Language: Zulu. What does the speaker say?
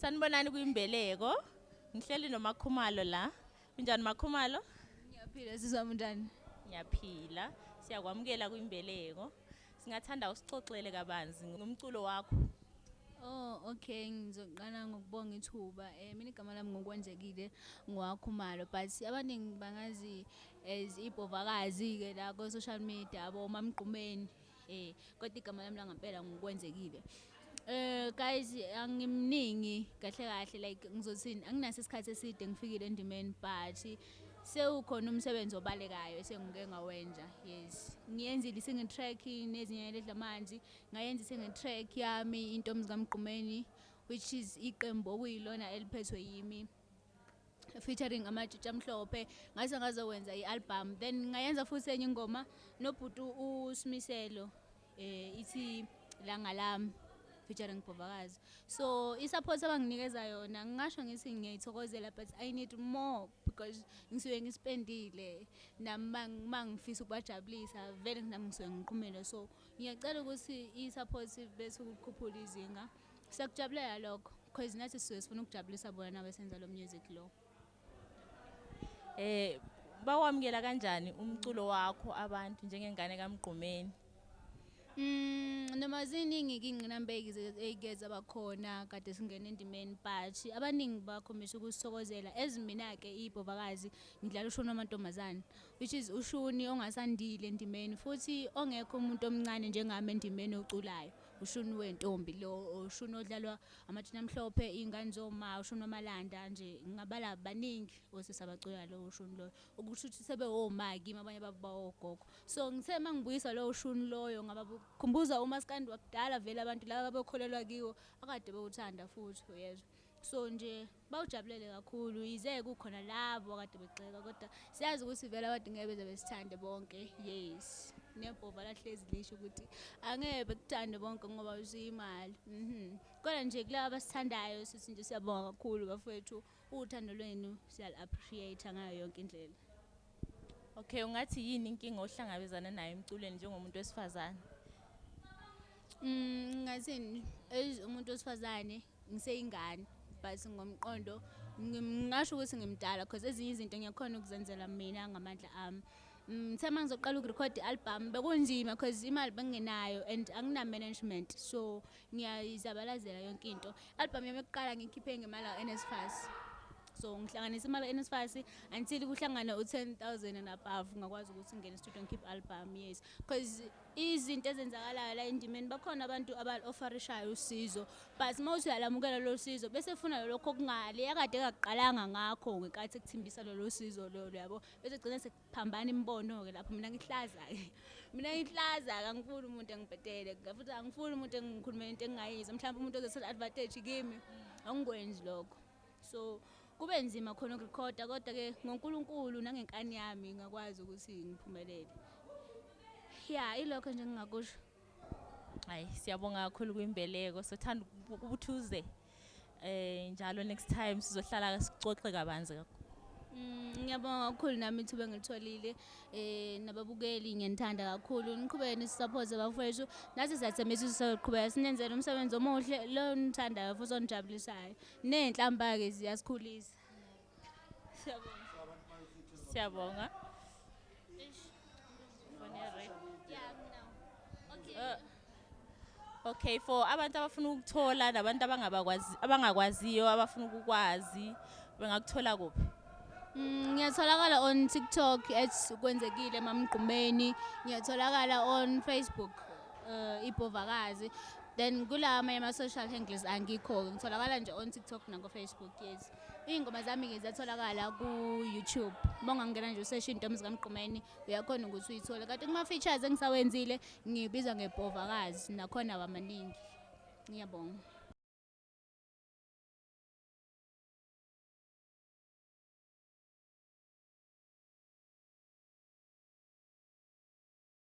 Sanibonani kwimbeleko. Ngihleli noMakhumalo la. Kunjani Makhumalo? Ngiyaphila sizami njani? Ngiyaphila. Siyakwamukela kwimbeleko. Singathanda usixoxele kabanzi ngomculo wakho. Oh, okay, ngizoqala ngokubonga ithuba. Mina igama lami ngokwenzekile ngwaKhumalo, but abaningi bangazi as ibhovakazi ke la ku social media abo mamgqumeni. Kodwa igama lami langempela ngokwenzekile. Guys, angimningi kahle kahle like ngizothini anginaso isikhathi eside ngifikile endimeni but sewukhona umsebenzi obalekayo esengike ngawenza. Yes, ngiyenzile single track nezinye ledla amanzi, ngayenza single track yami intombi kaMgqumeni, which is iqembu okuyilona eliphethwe yimi featuring amatshishi amhlophe. Ngase ngazokwenza i-album, then ngayenza futhi enye ingoma nobhuti uSimiselo ithi langa lami featuring Bhovakazi. So i-support abanginikeza yona ngingasho ngithi ngiyayithokozela, but I need more because ngisuke ngispendile nami mangifisa ukubajabulisa vele nami ngisuke ngiqhumile. So ngiyacela ukuthi i-support bese ukukhuphula izinga. Siyakujabulela lokho because nathi sisuke sifuna ukujabulisa bona nabesenza lo music lo. Bawamukela kanjani umculo wakho abantu njengengane kaMgqumeni? Noma ziningi ingqinambeki ezigeza bakhona kade singena endimeni, but abaningi bakhombisa ukusithokozela. Ezimina ke ibhovakazi ngidlala ushuni wamantombazane, which is ushuni ongasandile endimeni futhi ongekho umuntu omncane njengami endimeni oculayo. Ushuni wentombi lo, ushuni odlalwa amathina amhlophe, ingane zoma, ushuni wamalanda nje ngabala baningi osisabacula lo ushuni lo. Ukusho ukuthi sebe omaki abanye babawogogo. So ngithe mangibuyisa lo ushuni loyo ngabakhumbuza umaskandi wakudala vele abantu laba abakholelwa kiwo akade bewuthanda futhi uyezwa. So nje bawujabulele kakhulu, yize kukhona labo akade begxeka kodwa siyazi ukuthi vele abantu ngeke beze besithande bonke. Yes, nebhova lahlezi lisho ukuthi angeke bekuthande bonke ngoba usiyimali. Kodwa nje kulabo abasithandayo sithi nje siyabonga kakhulu bafowethu, uthando lwenu siyal-appreciate ngayo yonke indlela. Okay, ungathi yini inkinga ohlangabezana nayo emculweni njengomuntu wesifazane? Ngathini umuntu wesifazane ngiseyingane but ngomqondo ngingasho ukuthi ngimdala because ezinye izinto ngiyakhona ukuzenzela mina ngamandla ami. Ngithe mangizoqala ukurecord i-album bekunzima because imali bengenayo and angina management, so ngiyayizabalazela yonke into. I-album yami yokuqala ngikhiphe ngemali kaNSFAS. So ngihlanganisa imali kaNSFAS until kuhlangana u10,000 and above ngakwazi ukuthi ngene studio ngikhiphe album. Yes, because izinto ezenzakalayo la endimeni bakhona abantu aba-offerishayo usizo, but mawuthi uyalamukela lo sizo bese ufuna lokho okungale akade kakuqalanga ngakho ngekathi ekuthimbisa lo sizo lo yabo, bese gcina sekuphambana imbono ke lapho. Mina ngihlaza angifuni umuntu engibhedele futhi angifuni umuntu engikhulumela into engayizo, mhlawumbe umuntu ozothatha advantage kimi angikwenzi lokho. So kube nzima khona ukurekhoda kodwa ke ngoNkulunkulu nangenkani yami ngakwazi ukuthi ngiphumelele. Yeah, ilokho nje ngingakusho. Hayi, siyabonga kakhulu kwimbeleko. Sothanda ukubuthuze njalo next time sizohlala sixoxe kabanzi kakhulu. Ngiyabonga kakhulu nami ithuba engilitholile nababukeli ngiyanithanda kakhulu. Niqhubeke nisisupport abafowethu. Nathi siyathembisa ukuthi sizoqhubeka sinenzele umsebenzi omuhle lo nithandayo futhi onijabulisayo. Nenhlamba ke ziyasikhulisa. Siyabonga. Okay, for abantu abafuna ukuthola nabantu abangakwaziyo abafuna ukukwazi bengakuthola kuphi? Ngiyatholakala on TikTok @kwenzekile mamgqumeni, ngiyatholakala on Facebook ibhovakazi, then kula ama social handles angikho, ngitholakala nje on TikTok nako Facebook. Yes, ingoma zami ngizatholakala ku YouTube. Mongangena nje usearch intombi kaMgqumeni uyakhona ukuthi uyithole, kanti kuma features engisawenzile ngibiza ngebhovakazi nakhona abamaningi. Ngiyabonga.